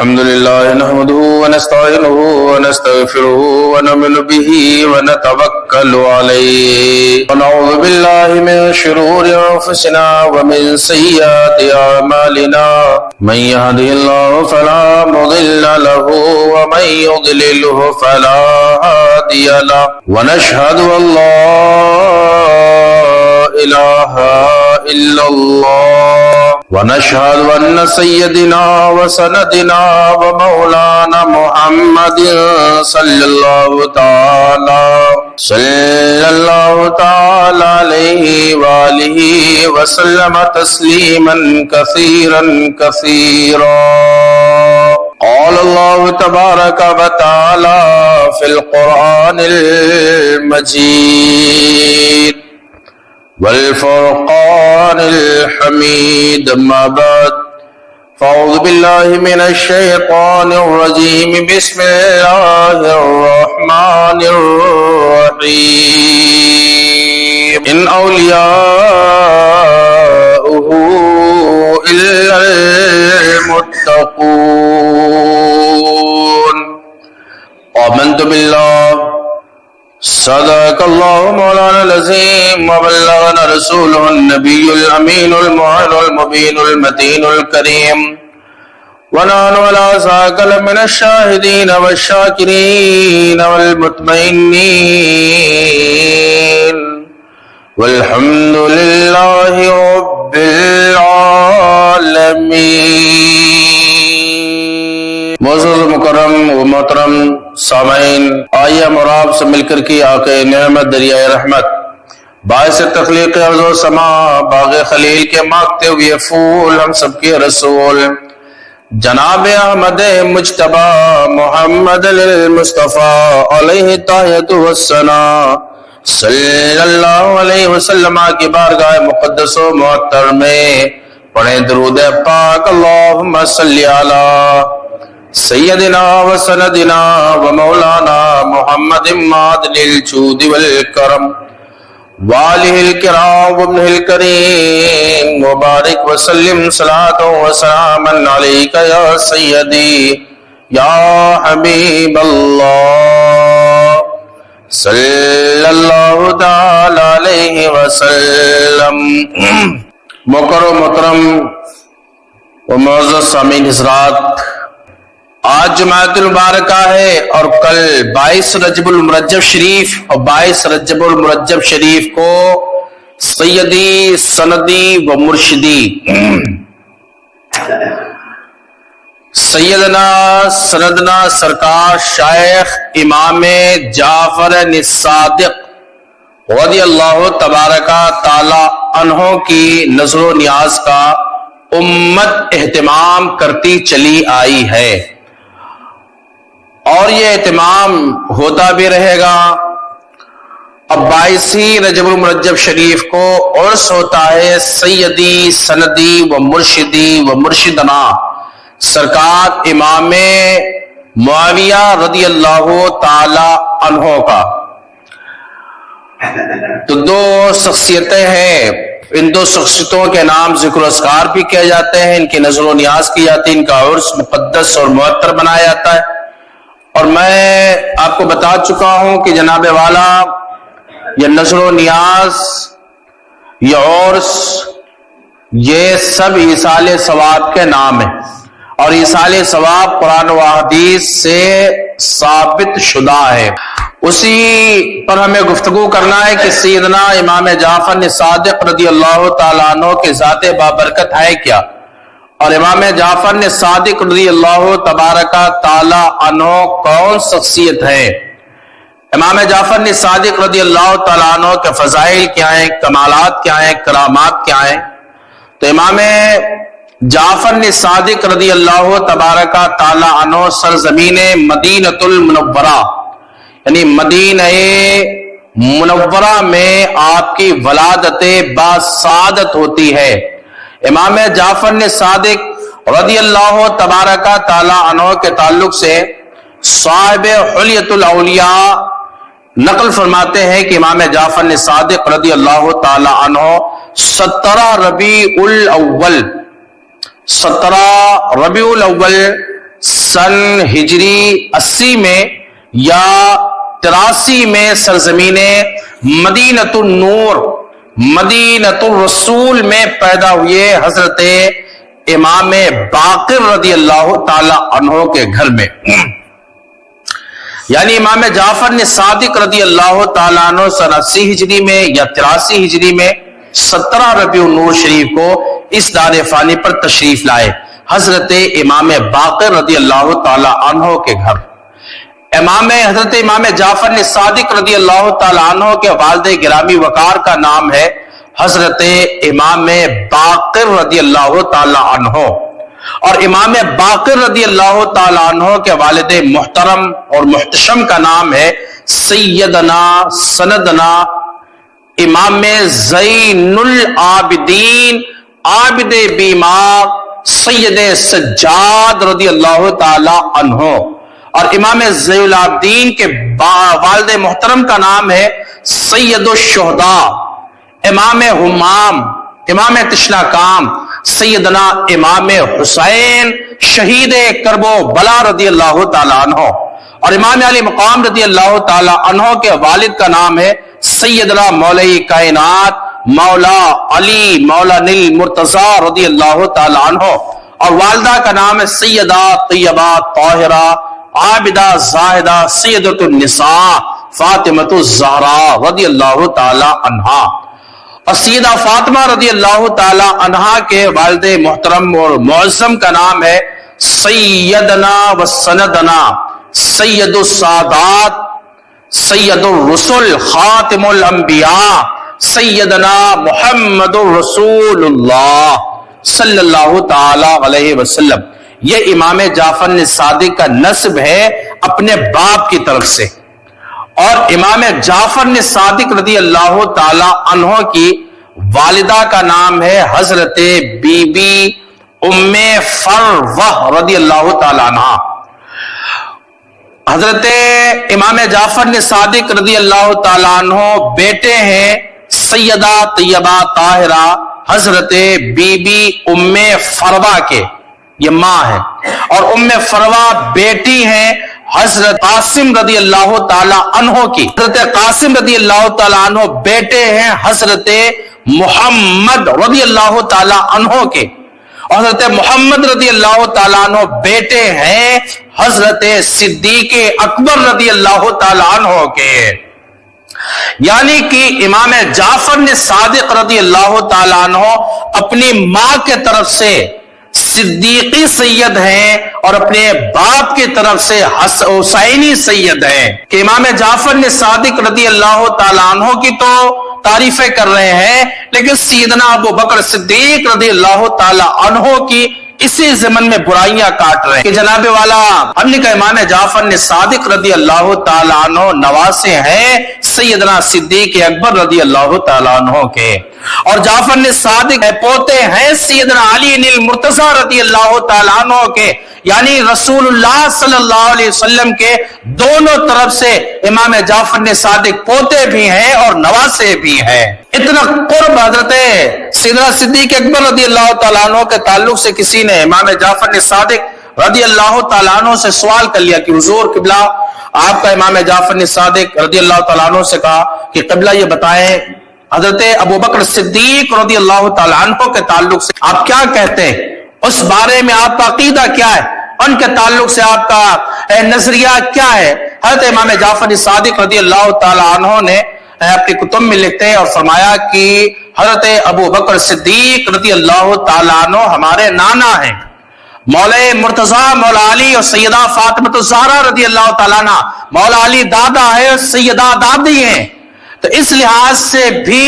الحمد لله نحمده ونستعينه ونستغفره ونؤمن به ونتوكل عليه ونعوذ بالله من شرور أنفسنا ومن سيئات أعمالنا من يهده الله فلا مضل له ومن يضلله فلا هادي له ونشهد أن لا إله إلا الله ونشهد أن سيدنا وسندنا ومولانا محمد صلى الله تعالى عليه وآله وسلم تسليما كثيرا كثيرا. قال الله تبارك وتعالى في القرآن المجيد والفرقان الحميد. أما بعد فأعوذ بالله من الشيطان الرجيم. بسم الله الرحمن الرحيم. إن أولياؤه إلا المتقون. آمنت بالله صدق الله مولانا العظيم وبلغنا رسوله النبي الأمين المعين المبين المتين الكريم ونحن على ذلك من الشاهدين والشاكرين والمطمئنين والحمد لله رب العالمين. معزز مکرم و محترم سامعین، آئیے ہم اور آپ سے مل کر کی آقا نعمت دریائے رحمت باعث تخلیق ارض و سما باغ خلیل کے مانگتے ہوئے پھول ہم سب کے رسول جناب احمد مجتبی محمد المصطفیٰ علیہ تحیت والثناء صلی اللہ علیہ وسلم کی بارگاہ مقدس و معطر میں پڑھیں درود پاک. اللہم صلی علی سیدنا و سندنا و مولانا محمد معدن الجود والکرم والہ الکرام وابنہ الکریم وبارک وسلم صلاۃ و سلام علیک یا سیدی یا حبیب اللہ صلی اللہ تعالی علیہ وسلم. مکرم محترم و معزز سامعین حضرات، آج جمعۃ المبارکہ ہے اور کل 22 رجب المرجب شریف اور 22 رجب المرجب شریف کو سیدی سندی و مرشدی سیدنا سندنا سرکار شیخ امام جعفر صادق رضی اللہ تبارکہ تعالی عنہ کی نظر و نیاز کا امت اہتمام کرتی چلی آئی ہے اور یہ اہتمام ہوتا بھی رہے گا. اب 22 رجب المرجب شریف کو عرس ہوتا ہے سیدی سندی و مرشدی و مرشدنا سرکار امام معاویہ رضی اللہ تعالی عنہ کا. تو دو شخصیتیں ہیں، ان دو شخصیتوں کے نام ذکر و اذکار بھی کیے جاتے ہیں، ان کی نظر و نیاز کی جاتی ہے، ان کا عرس مقدس اور معطر بنایا جاتا ہے. اور میں آپ کو بتا چکا ہوں کہ جناب والا یہ نظر و نیاز، یہ عرس، یہ سب ایصال ثواب کے نام ہیں اور ایصال ثواب قرآن و حدیث سے ثابت شدہ ہے. اسی پر ہمیں گفتگو کرنا ہے کہ سیدنا امام جعفر صادق رضی اللہ تعالیٰ عنہ کے ذات بابرکت ہے کیا، اور امام جعفر صادق رضی اللہ تبارکہ تعالی عنہ کون شخصیت ہے، امام جعفر صادق رضی اللہ تعالی عنہ کے فضائل کیا ہیں، کمالات کیا ہیں، کرامات کیا ہیں. تو امام جعفر صادق رضی اللہ تبارکہ تعالی عنہ سرزمین مدینۃ المنورہ یعنی مدینہ منورہ میں آپ کی ولادت باسعادت ہوتی ہے. امام جعفر صادق رضی اللہ تبارکہ تعالی عنہ کے تعلق سے صاحب حلیۃ الاولیاء نقل فرماتے ہیں کہ امام جعفر صادق رضی اللہ تعالی عنہ 17 ربیع الاول सन हिजरी 80 में या 83 में सरजमीन मदीनतुन नूर मदीनतुर रसूल में पैदा हुए हजरत इमाम बाकिर रदी अल्लाह ताला अन्हो के घर में, यानी इमाम जाफर ने सादिक रदी अल्लाह ताला अन्हो सन 80 हिजरी में या 83 हिजरी में 17 रबीउन नूर शरीफ को इस दार फानी पर तशरीफ लाए हजरत इमाम बाकिर रदी अल्लाह ताला अन्हो के घर। हजरत इमाम जाफर ने सादिक रदी अल्लाह ताला अन्हो के वालिद गिरामी वकार का नाम है हजरत इमाम बाकिर रदी अल्लाह ताला अन्हो, और इमाम बाकिर रदी अल्लाह ताला अन्हो के वालिद मुहतरम और मुहतशम का नाम है सैयदना सनदना इमाम ज़ैनुल आबिदीन आबिद बीमार सैयद सज्जाद रदी अल्लाह ताला अन्हो, और इमाम ज़ैनुल आबिदीन के वालिद मुहतरम का नाम है सैयदुश शुहदा इमाम हुमाम इमाम तिश्नाकाम सैयदना इमाम हुसैन शहीद करबो बला रदी अल्लाह ताला अन्हो, और इमाम अली मकाम रदी अल्लाह ताला अन्हो के वालिद का नाम है सैयदना मौलाई कायनात मौला अली मौला निल मुर्तजा रदी अल्लाह ताला अन्हो, और वालिदा का नाम है सैयदा तैयबा ताहिरा आबिदा जाहिदा सैयदतुन निसा फातिमतु ज़हरा रदी अल्लाह ताला अन्हा, और सैयदा फातिमा रदी अल्लाह ताला अन्हा के वालिद मोहतरम और मुअज़्ज़म का नाम है सैयदना व सनदना सैयदुस सादात सैयदुर रसूल खातिमुल अंबिया सैयदना मुहम्मदुर रसूलुल्लाह सल्लल्लाहु ताला अलैहि वसल्लम। ये इमाम जाफर ने सादिक का नस्ब है अपने बाप की तरफ से, और इमाम जाफर ने सादिक रदी अल्लाह ताला अन्हो की वालिदा का नाम है हजरत बीबी उम्मे फरवह रदी अल्लाह ताला अन्हा। हजरत इमाम जाफर ने सादिक रदी अल्लाह ताला अन्हो बेटे हैं सैयदा तैयबा ताहिरा हजरत बीबी उम्मे फरवा के, ये मां है, और उम्मे फरवा बेटी हैं हजरत कासिम रदी अल्लाह ताला अन्हो की। हजरत कासिम रदी अल्लाह ताला अन्हो बेटे हैं हजरत मुहम्मद रदी अल्लाह ताला अन्हो के, और हजरत मोहम्मद रदी अल्लाह ताला अन्हो बेटे हैं हजरत सिद्दीक अकबर रदी अल्लाह ताला अन्हो के। यानी कि इमाम जाफर ने सादिक रदी अल्लाह ताला अन्हो अपनी मां के तरफ से सिद्दीकी सैयद हैं और अपने बाप की तरफ से हुसैनी सैयद हैं। कि इमाम जाफर ने सादिक रदी अल्लाह ताला अन्हो की तो तारीफें कर रहे हैं, लेकिन सैयदना अबू बकर सिद्दीक रदी अल्लाह ताला अन्हो की इसी ज़मन में बुराइयां काट रहे हैं कि जनाबे वाला हमने कहा इमाम जाफर ने सादिक रदी अल्लाह ताला अन्हो नवासे हैं सैयदना सिद्दीक अकबर रदी अल्लाह ताला अन्हो के, और जाफर ने सादिक पोते हैं सैयदना अली निल मुर्तजा रदी अल्लाह ताला अन्हो के, यानी रसूलुल्लाह सल्लल्लाहु अलैहि वसल्लम के दोनों तरफ से इमाम जाफर ने सादिक पोते भी हैं और नवासे भी हैं। इतना कुर्ब हजरत सैयदना सिद्दीक अकबर रदी अल्लाह ताला अन्हो के ताल्लुक से किसी ने इमाम जाफर ने सादिक रदी अल्लाह ताला अन्हो से सवाल कर लिया कि हुजूर किबला आपका इमाम जाफर ने सादिक रदी अल्लाह ताला अन्हो से कहा कि किबला ये बताएं हजरत अबू बकर सिद्दीक रदी अल्लाह ताला अन्हो के ताल्लुक से आप क्या कहते हैं, उस बारे में आपका अकीदा क्या है, उनके ताल्लुक से आपका नजरिया क्या है। हजरत इमाम जाफर सादिक रदी अल्लाह ताला अन्हो ने अपनी कुतुब में लिखते हैं और फरमाया कि हजरत अबू बकर सिद्दीक रदी अल्लाह ताला अन्हो हमारे नाना हैं, मौला मुर्तजा मौला अली और सैयदा फातिमा ज़हरा रदी अल्लाह ताला अन्हा मौला अली दादा है और सैयदा दादी हैं। तो इस लिहाज से भी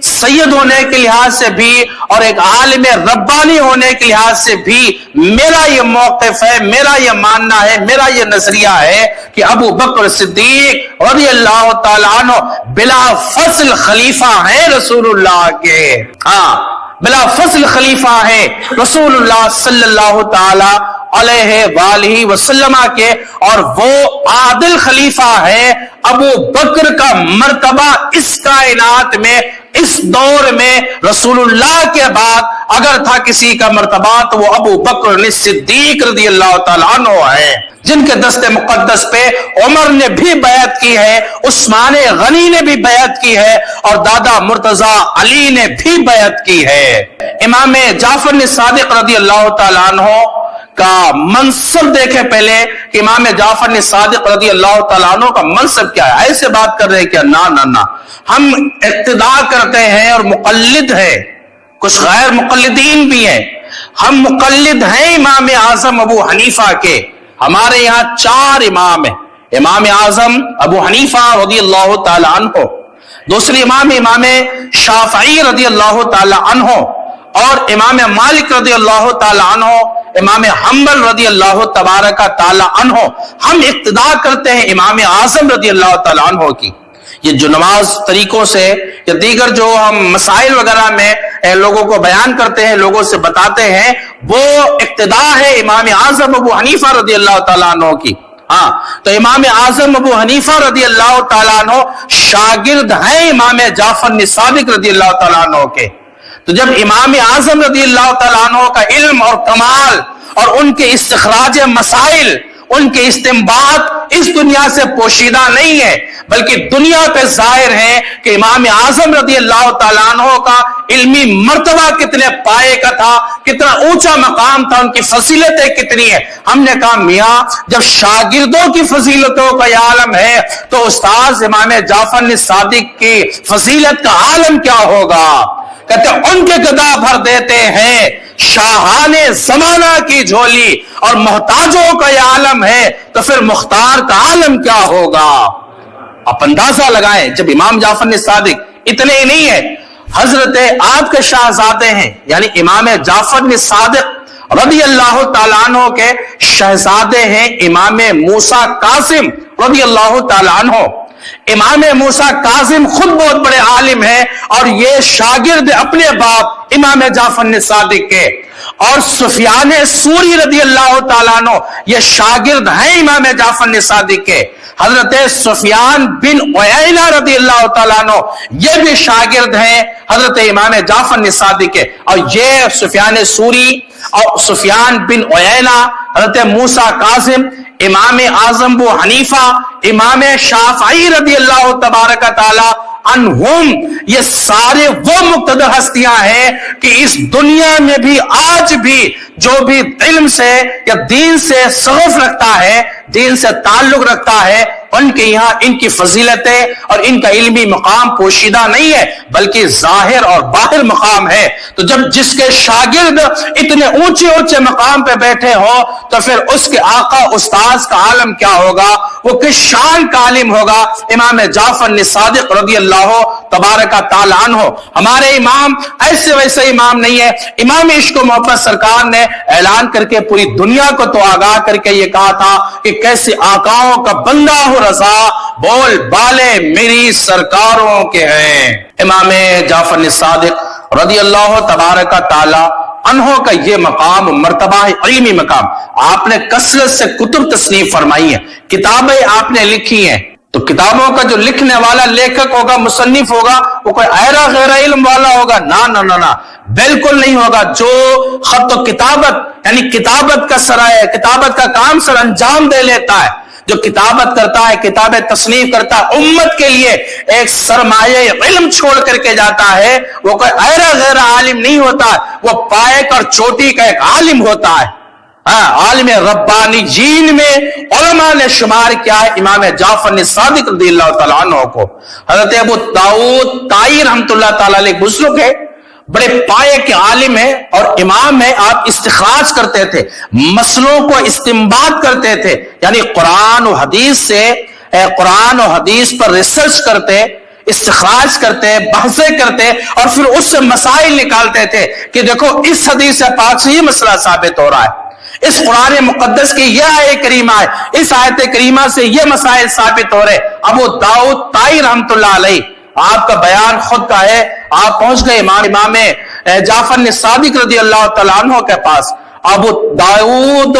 सैयद होने के लिहाज से भी और एक आलिम रब्बानी होने के लिहाज से भी मेरा ये मौक़िफ़ है, मेरा ये मानना है, मेरा ये नजरिया है कि अबू बकर सिद्दीक रज़ी अल्लाह ताला अन्हु बिला फस्ल खलीफा है रसूलुल्लाह के। हाँ, बिला फस्ल खलीफा है रसूलुल्लाह सल्लल्लाहु ताला अलैहि वसल्लम के, और वो आदिल खलीफा है। अबू बकर का मर्तबा इस कायनात में इस दौर में रसूलुल्लाह के बाद اگر تھا کسی کا مرتبہ تو وہ ابو بکر صدیق رضی اللہ تعالیٰ عنہ ہے، جن کے دست مقدس پہ عمر نے بھی بیعت کی ہے، عثمان غنی نے بھی بیعت کی ہے، اور دادا مرتضی علی نے بھی بیعت کی ہے۔ امام جعفر صادق رضی اللہ تعالیٰ عنہ کا منصب دیکھے پہلے کہ امام جعفر صادق رضی اللہ تعالیٰ عنہ کا منصب کیا ہے۔ ایسے بات کر رہے ہیں کیا؟ نہ ہم اقتداء کرتے ہیں اور مقلد ہیں، کچھ غیر مقلدین بھی ہیں، ہم مقلد ہیں امام اعظم ابو حنیفہ کے۔ ہمارے یہاں 4 امام ہیں، امام اعظم ابو حنیفہ رضی اللہ تعالی عنہ، دوسری امام شافعی رضی اللہ تعالی عنہ، اور امام مالک رضی اللہ تعالی عنہ، امام حنبل رضی اللہ تبارک تعالی عنہ۔ ہم اقتداء کرتے ہیں امام اعظم رضی اللہ تعالی عنہ کی۔ یہ جو نماز طریقوں سے یا دیگر جو ہم مسائل وغیرہ میں لوگوں کو بیان کرتے ہیں، لوگوں سے بتاتے ہیں، وہ اقتداء ہے امام اعظم ابو حنیفہ رضی اللہ تعالیٰ عنہ کی۔ ہاں، تو امام اعظم ابو حنیفہ رضی اللہ تعالیٰ عنہ شاگرد ہیں امام جعفر صادق رضی اللہ تعالیٰ عنہ کے۔ تو جب امام اعظم رضی اللہ تعالیٰ عنہ کا علم اور کمال اور ان کے استخراج مسائل، ان کے استنباط اس دنیا سے پوشیدہ نہیں ہے، بلکہ دنیا پہ ظاہر ہے کہ امام اعظم رضی اللہ تعالیٰ عنہ کا علمی مرتبہ کتنے پائے کا تھا، کتنا اونچا مقام تھا، ان کی فضیلتیں کتنی ہیں۔ ہم نے کہا میاں جب شاگردوں کی فضیلتوں کا یہ عالم ہے تو استاذ امام جعفر صادق کی فضیلت کا عالم کیا ہوگا؟ کہتے ان کے گدا بھر دیتے ہیں شاہان زمانہ کی جھولی، اور محتاجوں کا یہ عالم ہے تو پھر مختار کا عالم کیا ہوگا؟ آپ اندازہ لگائیں، جب امام جعفر صادق اتنے ہی نہیں ہے، حضرت آپ کے شہزادے ہیں، یعنی امام جعفر صادق رضی اللہ تعالیٰ عنہ کے شہزادے ہیں امام موسیٰ کاظم رضی اللہ تعالیٰ عنہ۔ امام موسیٰ کاظم خود بہت بڑے عالم ہیں، اور یہ شاگرد اپنے باپ امام جعفر صادق کے، اور سفیان ثوری رضی اللہ تعالیٰ عنہ یہ شاگرد ہیں امام جعفر صادق کے۔ حضرت سفیان بن عیینہ رضی اللہ تعالیٰ عنہ یہ بھی شاگرد ہیں حضرت امام جعفر صادق کے، اور یہ سفیان ثوری اور سفیان بن عیینہ، حضرت موسیٰ کاظم، امام اعظم ابو حنیفہ، امام شافعی رضی اللہ تبارک تعالی عنہم، یہ سارے وہ مقتدر ہستیاں ہیں کہ اس دنیا میں بھی آج بھی جو بھی علم سے یا دین سے شغف رکھتا ہے، دین سے تعلق رکھتا ہے، ان کے یہاں ان کی فضیلتیں اور ان کا علمی مقام پوشیدہ نہیں ہے، بلکہ ظاہر اور باہر مقام ہے۔ تو جب جس کے شاگرد اتنے اونچے اونچے مقام پہ بیٹھے ہو تو پھر اس کے آقا استاذ کا عالم کیا ہوگا؟ وہ کس شان کا عالم ہوگا؟ امام جعفر صادق رضی اللہ تبارک تعالی عنہ۔ ہمارے امام ایسے ویسے امام نہیں ہے، امام عشق و محبت سرکار نے اعلان کر کے پوری دنیا کو تو آگاہ کر کے یہ کہا تھا کہ کیسے آقاؤں کا بندہ ہو رضا، بول بالے میری سرکاروں کے ہیں۔ امام جعفر صادق رضی اللہ تبارک تعالی عنہ کا یہ مقام مرتبہ ہے، علمی مقام۔ آپ نے کثرت سے کتب تصنیف فرمائی ہیں، کتابیں آپ نے لکھی ہیں، تو کتابوں کا جو لکھنے والا لیکھک ہوگا، مصنف ہوگا، وہ کوئی ایرا غیر علم والا ہوگا؟ نہ بالکل نہیں ہوگا۔ جو خط و کتابت یعنی کتابت کا سرائے، کتابت کا کام سر انجام دے لیتا ہے، جو کتابت کرتا ہے، کتاب تصنیف کرتا ہے، امت کے لیے ایک سرمایہ علم چھوڑ کر کے جاتا ہے، وہ کوئی ایرا غیر عالم نہیں ہوتا، وہ پائک اور چوٹی کا ایک عالم ہوتا ہے۔ عالم ربانی جین میں علماء نے شمار کیا ہے امام جعفر صادق رضی اللہ تعالیٰ عنہ کو۔ حضرت ابو داؤد طائی رحمۃ اللہ تعالیٰ علیہ بزرگ ہے، بڑے پائے کے عالم ہیں اور امام ہیں۔ آپ استخراج کرتے تھے، مسئلوں کو استنباط کرتے تھے، یعنی قرآن و حدیث سے، قرآن و حدیث پر ریسرچ کرتے، استخراج کرتے، بحثیں کرتے، اور پھر اس سے مسائل نکالتے تھے کہ دیکھو اس حدیث پاک سے یہ مسئلہ ثابت ہو رہا ہے، اس قرآن مقدس کی یہ آیت کریمہ ہے، اس آیت کریمہ سے یہ مسائل ثابت ہو رہے۔ ابو داؤد طائی رحمۃ اللہ علیہ، آپ کا بیان خود کا ہے، آپ پہنچ گئے امام جعفر صادق رضی اللہ تعالیٰ عنہ کے پاس۔ ابو داؤد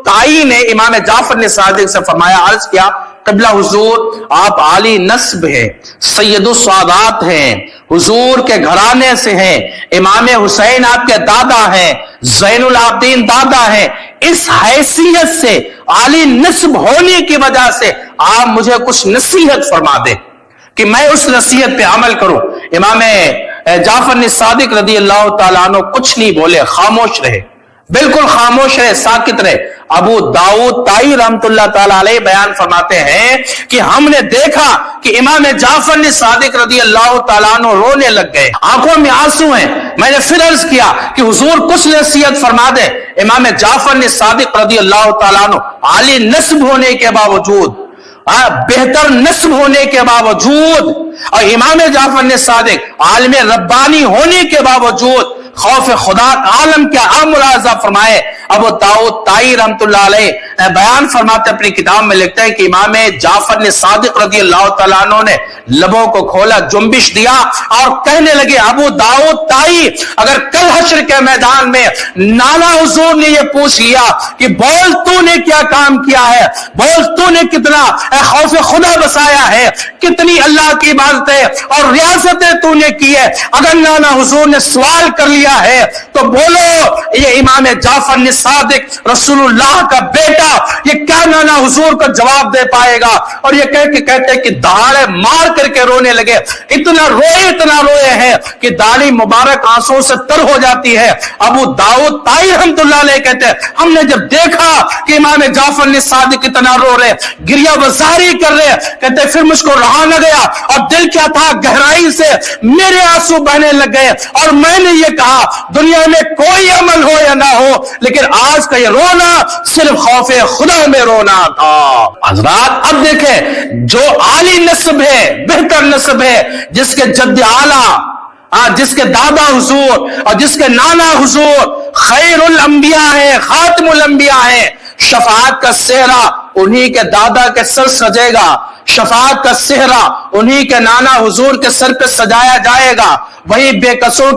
طائی نے امام جعفر صادق سے فرمایا، عرض کیا، क़िबला हुजूर आप आली नस्ब हैं, सैयदुस सादात हैं, हुजूर के घराने से हैं, इमाम हुसैन आपके दादा हैं, ज़ैनुल आबिदीन दादा हैं। इस हैसियत से, आली नस्ब होने की वजह से आप मुझे कुछ नसीहत फरमा दे कि मैं उस नसीहत पे अमल करूं। इमाम जाफर सादिक रदी अल्लाह ताला अन्हु कुछ नहीं बोले, खामोश रहे, बिल्कुल खामोश रहे, साकित रहे। अबू दाऊद ताई रहमतुल्लाह ताला अलैह बयान फरमाते हैं कि हमने देखा कि इमाम जाफर सादिक रदी अल्लाह ताला अन्हु रोने लग गए, आंखों में आंसू हैं। मैंने फिर अर्ज किया कि हुजूर कुछ नसीहत फरमा दे। इमाम जाफर सादिक रदी अल्लाह ताला अन्हु आली नस्ब होने के बावजूद, बेहतर नस्ब होने के बावजूद, और इमाम जाफर सादिक आलिम रब्बानी होने के बावजूद खौफ खुदा का आलम क्या मुलाजा फरमाए। अबू दाऊद ताई रहमतुल्लाह अलैह बयान फरमाते अपनी किताब में लिखते हैं कि इमाम जाफर ने सादिक रज़ी अल्लाह तआला अन्हु ने लबों को खोला, जुम्बिश दिया और कहने लगे, अबू दाऊद ताई, अगर कल हश्र के मैदान में नाना हुजूर ने यह पूछ लिया कि बोल तूने क्या काम किया है, बोल तूने कितना खौफ खुदा बसाया है, कितनी अल्लाह की इबादतें और रियासतें तूने की है, अगर नाना हुजूर ने सवाल कर लिया है तो बोलो ये इमाम जाफर सादिक रसूलुल्लाह का बेटा ये क्या नाना हुजूर को जवाब दे पाएगा। और ये कहते कि दहाड़े मार करके रोने लगे, इतना रोए हैं कि दाढ़ी मुबारक आंसू से तर हो जाती है। अबू दाऊद ताई रहमतुल्लाह अलैह कहते हैं, हमने जब देखा कि इमाम जाफर सादिक इतना रो रहे, गिरिया वजारी कर रहे, कहते फिर मुझको रहा न गया और दिल क्या था, गहराई से मेरे आंसू बहने लग गए और मैंने ये कहा दुनिया में कोई अमल हो या ना हो, लेकिन आज का ये रोना सिर्फ खौफे खुदा में रोना था। हज़रात अब देखें, जो आली नस्ब है, बेहतर नस्ब है, जिसके जद्द आला, जिसके दादा हुजूर और जिसके नाना हुजूर खैरुल अंबिया है, खातिमुल अंबिया है, शफाअत का सेहरा उन्हीं के दादा के सर सजेगा, शफाअत का सेहरा उन्हीं के नाना हुजूर के सर पे सजाया जाएगा। वही बेकसों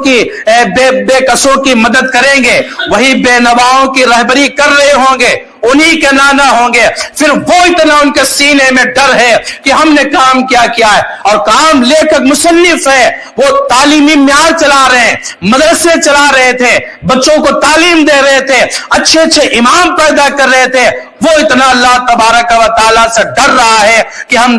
की मदद करेंगे, वही बेनवाओं की रहबरी कर रहे होंगे, उन्हीं के नाना होंगे। फिर वो इतना उनके सीने में डर है कि हमने काम क्या किया है, और काम लेखक मुसन्निफ है, वो तालीमी म्यार चला रहे हैं, मदरसे चला रहे थे, बच्चों को तालीम दे रहे थे, अच्छे अच्छे इमाम पैदा कर रहे थे। वो इतना अल्लाह तबारक व तआला से डर रहा है कि हम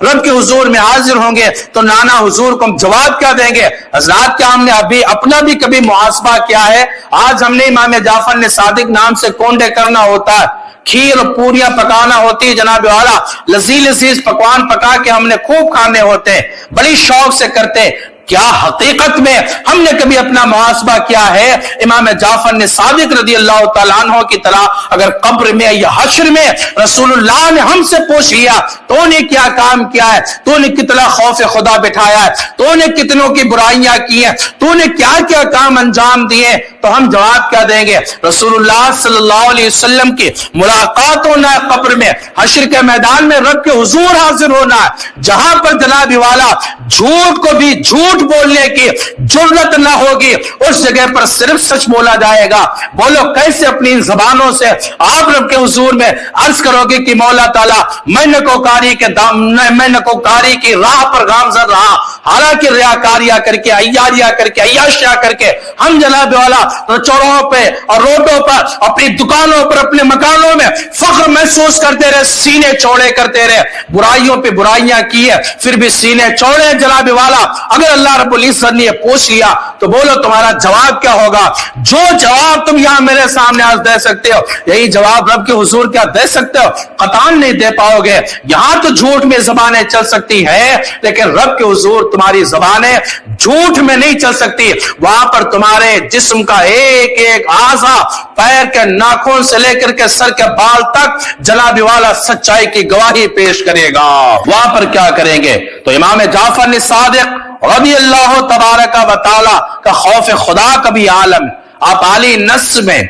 रब के हुजूर में हाजिर होंगे तो नाना हुजूर को हम जवाब क्या देंगे। हज़रात क्या हमने अभी अपना भी कभी मुहासबा किया है? आज हमने इमाम जाफर सादिक नाम से कोंडे करना होता है, खीर और पूरियां पकाना होती है, जनाब वाला लजीज लजीज पकवान पका के हमने खूब खाने होते हैं, बड़ी शौक से करते। क्या हकीकत में हमने कभी अपना मुहासबा किया है? इमाम जाफर सादिक रज़ी अल्लाह तआला अन्हु की तरह अगर कब्र में या हश्र में रसूलुल्लाह ने हमसे पूछ लिया तूने क्या काम किया है, तूने कितना खौफ खुदा बिठाया है, तूने कितनों की बुराइयां की हैं, तूने क्या क्या काम अंजाम दिए, तो हम जवाब क्या देंगे? रसूलुल्लाह सल्लल्लाहु अलैहि वसल्लम की मुलाकात होना है कब्र में, हश्र के मैदान में रब के हुजूर हाजिर होना है, जहां पर जनाब वाला झूठ को भी झूठ बोलने की जुर्रत ना होगी, उस जगह पर सिर्फ सच बोला जाएगा। बोलो कैसे अपनी जबानों से आप रब के हुजूर में अर्ज करोगे कि मौला ताला मैं नकोकारी की राह पर गामजन रहा, हालांकि रियाकारिया करके, अय्यारिया करके, अय्याशिया करके हम जनाब वाला चौराहों पे और रोडों पर, अपनी दुकानों पर, अपने मकानों में फख्र महसूस करते रहे, सीने चौड़े करते रहे, बुराइयों पे बुराइयां की है फिर भी सीने चौड़े जनाब वाला। अगर अल्लाह रब्बुल इज्जत ने पूछ लिया तो बोलो तुम्हारा जवाब क्या होगा? जो जवाब तुम यहां मेरे सामने आज दे सकते हो यही जवाब रब के हुजूर क्या दे सकते हो? कतान नहीं दे पाओगे। यहां तो झूठ में जबानें चल सकती है, लेकिन रब के हुजूर तुम्हारी जबानें झूठ में नहीं चल सकती। वहां पर तुम्हारे जिस्म का एक एक आज़ा, पैर के नाखून से लेकर के सर के बाल तक जनाब वाला सच्चाई की गवाही पेश करेगा। वहां पर क्या करेंगे? तो इमाम जाफर सादिक रज़ी अल्लाह तबारक व तआला का खौफ खुदा का भी आलम, आप आली नस्ब में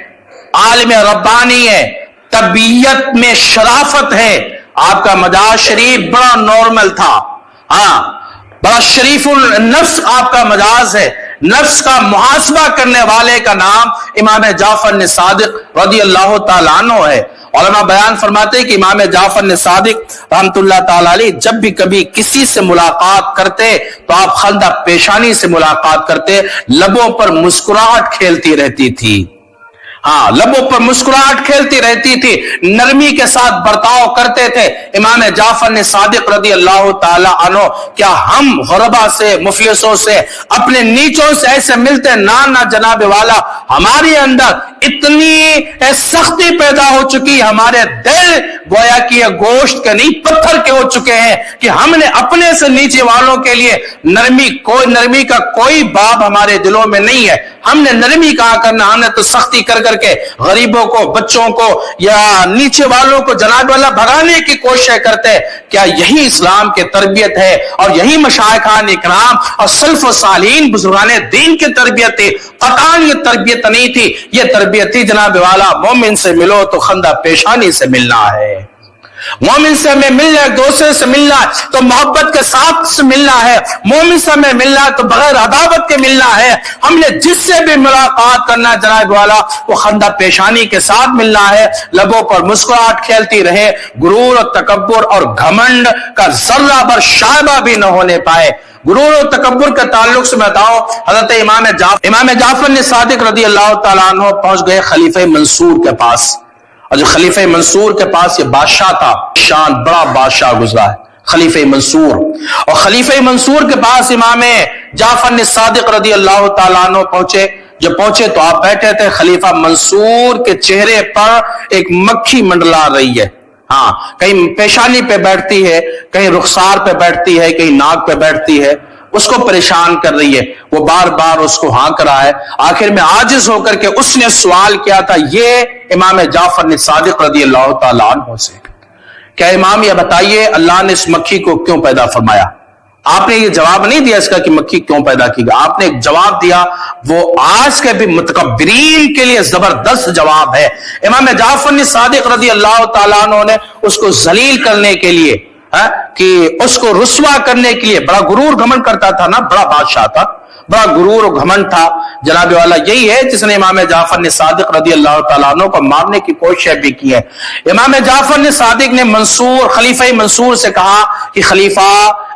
आलिम रब्बानी है, तबीयत में शराफत है, आपका मजाज शरीफ बड़ा नॉर्मल था, बड़ा शरीफुल नफ्स आपका मजाज है। नफ्स का मुहासबा करने वाले का नाम इमाम जाफर सादिक रज़ी अल्लाह तआला अन्हु है। उलमा बयान फरमाते हैं कि इमाम जाफर ने सादिक रहमतुल्लाह ताला अलैह जब भी कभी किसी से मुलाकात करते तो आप खंदा पेशानी से मुलाकात करते, लबों पर मुस्कुराहट खेलती रहती थी। हाँ, लबों पर मुस्कुराहट खेलती रहती थी, नरमी के साथ बर्ताव करते थे। इमाम जाफर ने सादिक रदी अल्लाह ताला अन्हो, क्या हम गुरबा से, मुफलिसों से, अपने नीचों से ऐसे मिलते? ना ना जनाब वाला, हमारे अंदर इतनी सख्ती पैदा हो चुकी, हमारे दिल गोया कि ये गोश्त के नहीं पत्थर के हो चुके हैं कि हमने अपने से नीचे वालों के लिए नरमी का कोई बाब हमारे दिलों में नहीं है। हमने नरमी कहा करना, हमने तो सख्ती कर करके गरीबों को, बच्चों को या नीचे वालों को जनाब वाला भगाने की कोशिश करते। क्या यही इस्लाम की तरबियत है और यही मशाइखान इकराम और सल्फ सालीन बुजुर्गान दीन की तरबियत थी? कतान ये तरबियत नहीं थी, ये तरबियत थी जनाब वाला मोमिन से मिलो तो खंदा पेशानी से मिलना है, मोमिन से हमें मिलना है, दूसरे से मिलना है तो मोहब्बत के साथ से मिलना है, मोमिन से हमें मिलना है तो बगैर अदावत के मिलना है। हमने जिससे भी मुलाकात करना जनाब वाला वो खंदा पेशानी के साथ मिलना है, लबों पर मुस्कुराहट खेलती रहे, गुरूर और तकब्बुर और घमंड का जर्रा भर शायबा भी न होने पाए। गुरूर और तकब्बुर के ताल्लुक से बताओ, हजरत इमाम जाफर ने सादिक रदी अल्लाह ताला अन्हु पहुंच गए खलीफे मंसूर के पास, और जो खलीफे मंसूर के पास ये बादशाह था, शान बड़ा बादशाह गुजरा है खलीफे मंसूर, और खलीफे मंसूर के पास इमाम जाफर ने सादिक रदी अल्लाह ताला अन्हु पहुंचे। जब पहुंचे तो आप बैठे थे, खलीफा मंसूर के चेहरे पर एक मक्खी मंडला रही है। हाँ, कहीं पेशानी पे बैठती है, कहीं रुखसार पे बैठती है, कहीं नाक पे बैठती है, उसको परेशान कर रही है। वो बार बार उसको हाँक रहा है। आखिर में आजिज होकर के उसने सवाल किया था ये इमाम जाफर ने सादिक रदी अल्लाह ताला अन्हु से, क्या इमाम ये बताइए अल्लाह ने इस मक्खी को क्यों पैदा फरमाया? आपने ये जवाब नहीं दिया इसका कि मक्खी क्यों पैदा की गई, आपने एक जवाब दिया, वो आज के भी मुतकब्बिरीन के लिए जबरदस्त जवाब है। इमाम जाफर ने सादिक रदी अल्लाह ताला अन्हु ने उसको जलील करने के लिए, कि उसको रुस्वा करने के लिए, बड़ा गुरूर घमंड करता था ना, बड़ा बादशाह था, बड़ा गुरूर और घमंड था जनाब वाला, यही है जिसने इमाम जाफर ने सादिक रदी अल्लाह ताला अन्हु को मारने की कोशिश भी की है। इमाम जाफर ने सादिक ने खलीफा मंसूर से कहा कि खलीफा,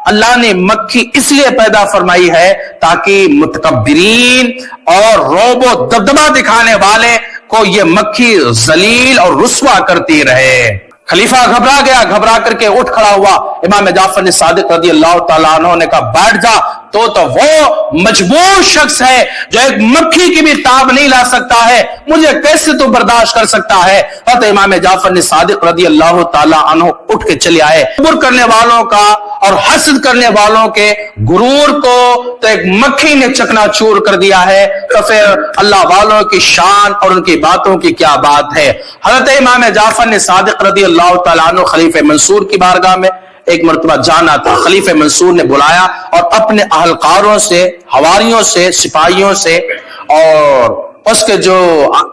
अल्लाह ने मक्खी इसलिए पैदा फरमाई है ताकि मुतकब्बिरीन और रोबो दबदबा दिखाने वाले को ये मक्खी जलील और रुस्वा करती रहे। खलीफा घबरा गया, घबरा करके उठ खड़ा हुआ। इमाम जाफर ने सादिक रदी अल्लाह ताला अन्हु ने कहा बैठ जा, तो वो मजबूर शख्स है जो एक मक्खी की भी ताब नहीं ला सकता है, मुझे कैसे तो बर्दाश्त कर सकता है? तो इमाम जाफर ने सादिक रदी अल्लाह ताला अन्हु उठ के चले आए। गुरूर करने वालों का और हसद करने वालों के गुरूर को तो एक मक्खी ने चकनाचूर कर दिया है, तो फिर अल्लाह वालों की शान और उनकी बातों की क्या बात है। हजरत इमाम जाफर ने सादिक रदी अल्लाह ताला अन्हु खलीफे मंसूर की बारगाह में एक मरतबा जाना था। खलीफे मंसूर ने बुलाया और अपने अहलकारों से, हवारियों से, सिपाहियों से और उसके जो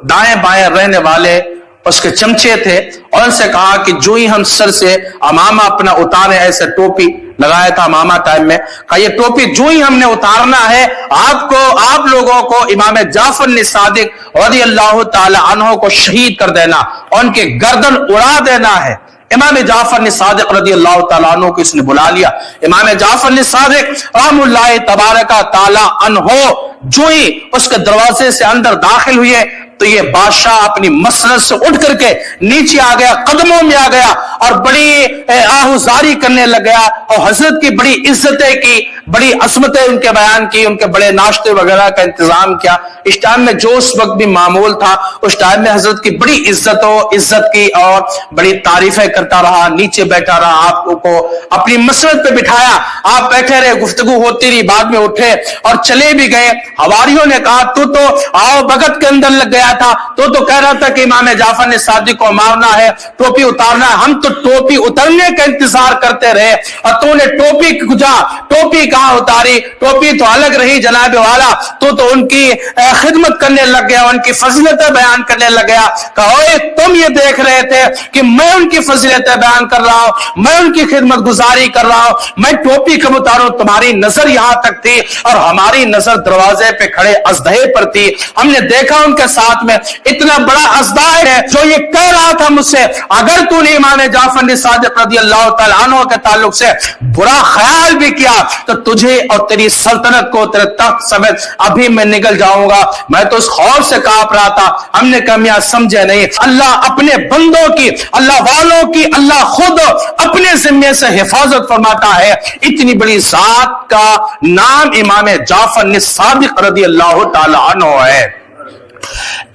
दाएं बाएं रहने वाले उसके चमचे थे, और उनसे कहा कि जो ही हम सर से अमामा अपना उतारे, ऐसे टोपी लगाया था अमामा टाइम में, कहा ये टोपी जो ही हमने उतारना है आप लोगों को इमाम जाफर ने सादिक रज़ी अल्लाह ताला अन्हु को शहीद कर देना और उनके गर्दन उड़ा देना है। इमाम जाफर ने सादिक रज़ी अल्लाह ताला अन्हु को इसने बुला लिया। इमाम जाफर ने सादिक रहमतुल्लाह तबारक ताला अन्हु जो ही उसके दरवाजे से अंदर दाखिल हुए तो ये बादशाह अपनी मसनद से उठ करके नीचे आ गया, कदमों में आ गया और बड़ी आहुजारी करने लग गया और हजरत की बड़ी इज्जतें की, बड़ी असमतें उनके बयान की, उनके बड़े नाश्ते वगैरह का इंतजाम किया। इस टाइम में जो उस वक्त भी मामूल था, उस टाइम में हजरत की बड़ी इज्जत की और बड़ी तारीफें करता रहा, नीचे बैठा रहा, आपको अपनी मसनद पे बिठाया, आप बैठे रहे, गुफ्तगू होती रही, बाद में उठे और चले भी गए। हवारियों ने कहा तू तो आओ भगत के अंदर लग गया था, तो कह रहा था कि इमाम जाफर ने सादिक को मारना है, टोपी उतारना है, हम तो टोपी उतरने का इंतजार करते रहे और तूने टोपी गुजा, टोपी कहां उतारी, टोपी तो अलग रही जनाब वाला, तो उनकी खिदमत करने लग गया, उनकी फजीलतें बयान करने लग गया। कहो तुम ये देख रहे थे कि मैं उनकी फजीलतें बयान कर रहा हूं, मैं उनकी खिदमत गुजारी कर रहा हूं, मैं टोपी कब उतारूं, तुम्हारी नजर यहां तक थी और हमारी नजर दरवाजे पे खड़े अजदहे पर थी। हमने देखा उनके साथ में इतना बड़ा अजदा है जो ये कह रहा था मुझसे, अगर तूने इमाम जाफर सादिक रज़ियल्लाहु तआला अन्हु के ताल्लुक से बुरा ख्याल भी किया तो तुझे और तेरी सल्तनत को, तेरे तख्त समेत अभी मैं निकल जाऊंगा। मैं तो उस खौफ से कांप रहा था। हमने कहा मियां समझे नहीं, अल्लाह अपने बंदों की, अल्लाह वालों की, अल्लाह खुद अपने जिम्मे से हिफाजत फरमाता है। इतनी बड़ी जात का नाम इमाम जाफर सादिक रज़ियल्लाहु तआला अन्हु है।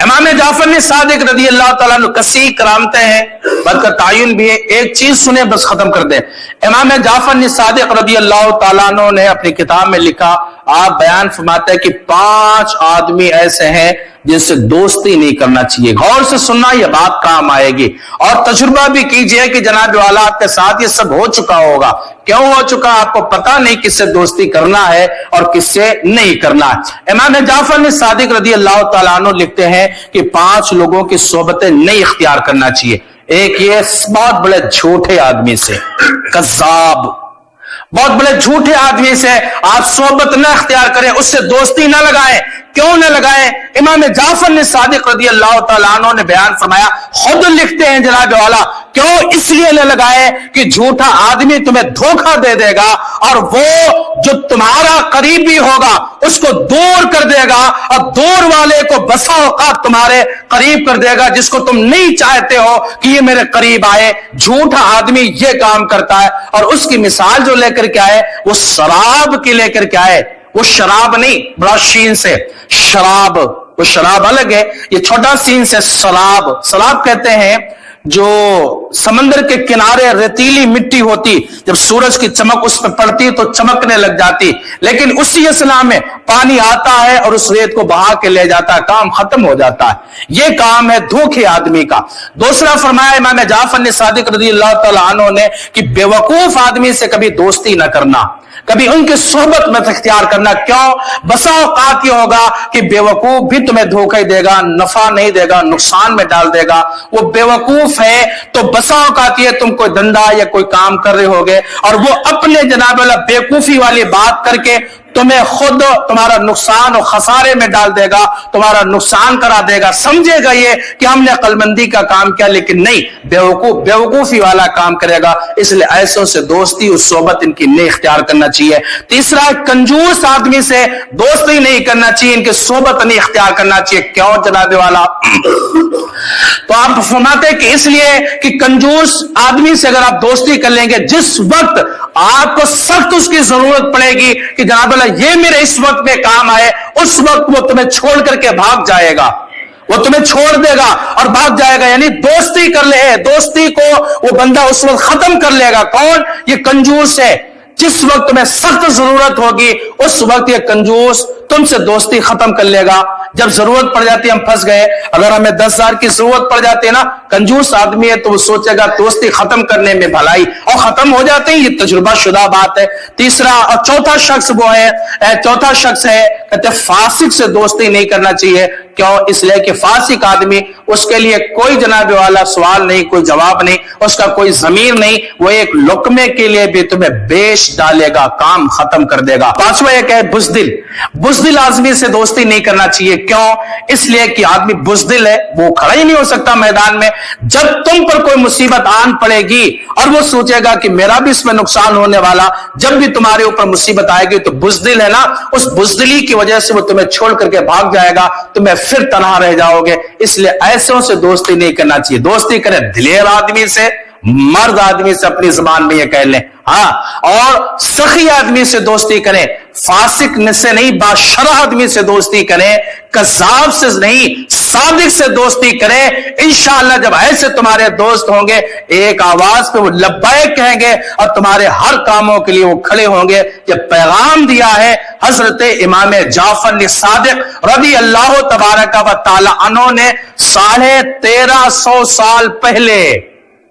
इमाम जाफर सादिक रज़ियल्लाहु तआला अन्हु कसी करामतें हैं, बरकत तायुन भी है। एक चीज सुने बस खत्म कर दे। इमाम जाफर सादिक रज़ियल्लाहु तआला अन्हु ने अपनी किताब में लिखा, आप बयान फरमाते हैं कि 5 आदमी ऐसे हैं जिनसे दोस्ती नहीं करना चाहिए। गौर से सुनना, यह बात काम आएगी और तजुर्बा भी कीजिए कि जनाब वाला आपके साथ ये सब हो चुका होगा। क्यों हो चुका, आपको पता नहीं किससे दोस्ती करना है और किससे नहीं करना है। इमाम जाफर सादिक रज़ियल्लाहु तआला अन्हु लिखते हैं कि 5 लोगों की सोबतें नहीं इख्तियार करना चाहिए। एक ये बहुत बड़े झूठे आदमी से, कज़्ज़ाब, बहुत बड़े झूठे आदमी से आप सोबत न इख्तियार करें, उससे दोस्ती न लगाएं। क्यों न लगाएं? इमाम जाफर सादिक रज़ियल्लाहु तआला अन्हु ने बयान फरमाया, खुद लिखते हैं जनाब वाला, क्यों इसलिए न लगाए कि झूठा आदमी तुम्हें धोखा दे देगा और वो जो तुम्हारा करीबी होगा उसको दूर कर देगा और दूर वाले को बसा औकात तुम्हारे करीब कर देगा, जिसको तुम नहीं चाहते हो कि ये मेरे करीब आए। झूठा आदमी ये काम करता है और उसकी मिसाल जो लेकर के आए वो शराब की लेकर के आए। वो शराब नहीं, बड़ा शीन से शराब, वो शराब अलग है, ये छोटा सीन से शराब। शराब कहते हैं जो समंदर के किनारे रेतीली मिट्टी होती, जब सूरज की चमक उस पर पड़ती तो चमकने लग जाती, लेकिन उसी असला में पानी आता है और उस रेत को बहा के ले जाता है, काम खत्म हो जाता है। ये काम है धोखे आदमी का। दूसरा फरमाया इमाम जाफर सादिक रज़ियल्लाहु तआला अन्हु ने कि बेवकूफ आदमी से कभी दोस्ती न करना, कभी उनकी सोहबत में इख्तियार करना। क्यों? बसा औकात ये होगा कि बेवकूफ भी तुम्हें धोखा देगा, नफा नहीं देगा, नुकसान में डाल देगा। वो बेवकूफ है तो बसा औकात ये तुम कोई धंधा या कोई काम कर रहे होगे और वो अपने जनाब वाला बेवकूफी वाली बात करके तुम्हें खुद तुम्हारा नुकसान और खसारे में डाल देगा, तुम्हारा नुकसान करा देगा। समझेगा ये कि हमने अक्लमंदी का काम किया, लेकिन नहीं, बेवकूफी वाला काम करेगा। इसलिए ऐसों से दोस्ती और सोबत इनकी नहीं इख्तियार करना चाहिए। तीसरा, कंजूस आदमी से दोस्ती नहीं करना चाहिए, इनकी सोबत नहीं इख्तियार करना चाहिए। क्यों जनाब वाला? तो आप फरमाते कि इसलिए कि कंजूस आदमी से अगर आप दोस्ती कर लेंगे, जिस वक्त आपको सख्त उसकी जरूरत पड़ेगी कि जनाब ये मेरे इस वक्त में काम आए, उस वक्त वो तुम्हें छोड़ करके भाग जाएगा, वो तुम्हें छोड़ देगा और भाग जाएगा। यानी दोस्ती कर ले, दोस्ती को वो बंदा उस वक्त खत्म कर लेगा। कौन? ये कंजूस है। जिस वक्त में सख्त जरूरत होगी उस वक्त ये कंजूस तुमसे दोस्ती खत्म कर लेगा। जब जरूरत पड़ जाती है, हम फंस गए, अगर हमें 10,000 की जरूरत पड़ जाती है ना, कंजूस आदमी है तो वो सोचेगा दोस्ती खत्म करने में भलाई, और खत्म हो जाते हैं। ये तजुर्बा शुदा बात है। तीसरा और चौथा शख्स वो है, चौथा शख्स है, कहते फासिक से दोस्ती नहीं करना चाहिए। क्यों? इसलिए कि फासिक आदमी, उसके लिए कोई जनाब वाला सवाल नहीं, कोई जवाब नहीं, उसका कोई जमीर नहीं, वो एक लुकमे के लिए भी तुम्हें बेच डालेगा, काम खत्म कर देगा। पांचवा एक है बुज़दिल। बुज़दिल आदमी से दोस्ती नहीं करना चाहिए। क्यों? इसलिए कि आदमी बुज़दिल है, वो खड़ा ही नहीं हो सकता मैदान में। जब तुम पर कोई मुसीबत आन पड़ेगी और वो सोचेगा कि मेरा भी इसमें नुकसान होने वाला, जब भी तुम्हारे ऊपर मुसीबत आएगी तो बुज़दिल है ना, उस बुज़दिली की वजह से वो तुम्हें छोड़ करके भाग जाएगा, तुम्हें फिर तनहा रह जाओगे। इसलिए ऐसों से दोस्ती नहीं करना चाहिए। दोस्ती करें दिलेर आदमी से, मर्द आदमी से, अपनी जुबान में ये कह लें, हाँ, और सखी आदमी से दोस्ती करें। फासिक से नहीं, बाशरह आदमी से दोस्ती करें। कज़्ज़ाब से नहीं, सादिक से दोस्ती करें। इंशाअल्लाह जब ऐसे तुम्हारे दोस्त होंगे, एक आवाज पे वो लब्बैक कहेंगे और तुम्हारे हर कामों के लिए वो खड़े होंगे। ये पैगाम दिया है हजरत इमाम जाफर सादिक रज़ियल्लाहु तबारक व तआला अन्हु ने 1350 साल पहले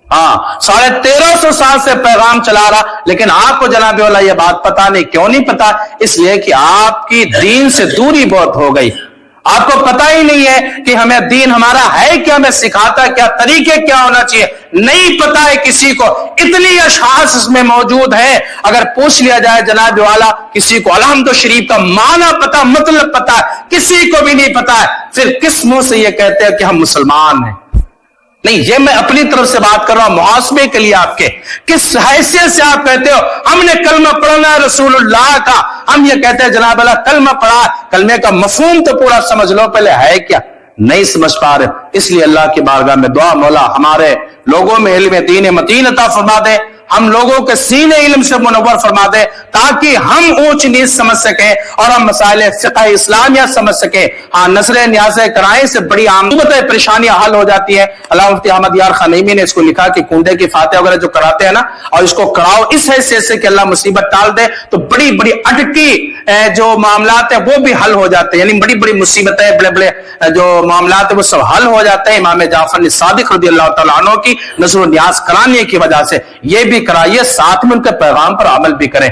हाँ, 1350 साल से पैगाम चला रहा, लेकिन आपको जनाब वाला ये बात पता नहीं। क्यों नहीं पता? इसलिए कि आपकी दीन से दूरी बहुत हो गई। आपको पता ही नहीं है कि हमें दीन हमारा है क्या, हमें सिखाता क्या, तरीके क्या होना चाहिए, नहीं पता है किसी को। इतनी अशखास इसमें मौजूद है, अगर पूछ लिया जाए जनाब वाला, किसी को अलहम्दु शरीफ का माना पता, मतलब पता, किसी को भी नहीं पता है, फिर किस मुंह से ये कहते हैं कि हम मुसलमान हैं? नहीं, ये मैं अपनी तरफ से बात कर रहा हूं मुहासबे के लिए आपके। किस हैसियत से आप कहते हो हमने कलमा पढ़ना है रसूलुल्लाह का? हम ये कहते हैं जनाब अल्लाह कलमा पढ़ा, कलमे का मफहूम तो पूरा समझ लो पहले है क्या, नहीं समझ पा रहे। इसलिए अल्लाह की बारगाह में दुआ, मौला हमारे लोगों में इल्म दीन मतीन अता फरमा दे, हम लोगों के सीने इल्म से मुनव्वर फरमा दे, ताकि हम ऊंच नीच समझ सके और हम मसाइल फिक़्ह इस्लामिया समझ सके। हाँ, नजर न्याज़े कराए से बड़ी आमदत परेशानियां हल हो जाती है। अल्लाह मुफ्ती अहमद यार खनीमी ने इसको लिखा कि कुंडे की फातिहा वगैरह जो कराते हैं ना, और इसको कराओ इस हैसियत से कि अल्लाह मुसीबत टाल दे, तो बड़ी बड़ी अटकी जो मामलात है वो भी हल हो जाते हैं, यानी बड़ी बड़ी मुसीबतें, बड़े बड़े जो मामलात है वो सब हल हो जाते हैं। इमाम जाफर सादिक रज़ी अल्लाह तआला अन्हु की नज़र न्याज़ कराने की वजह से। ये भी कराइए, साथ में उनके पैगाम पर अमल भी करें।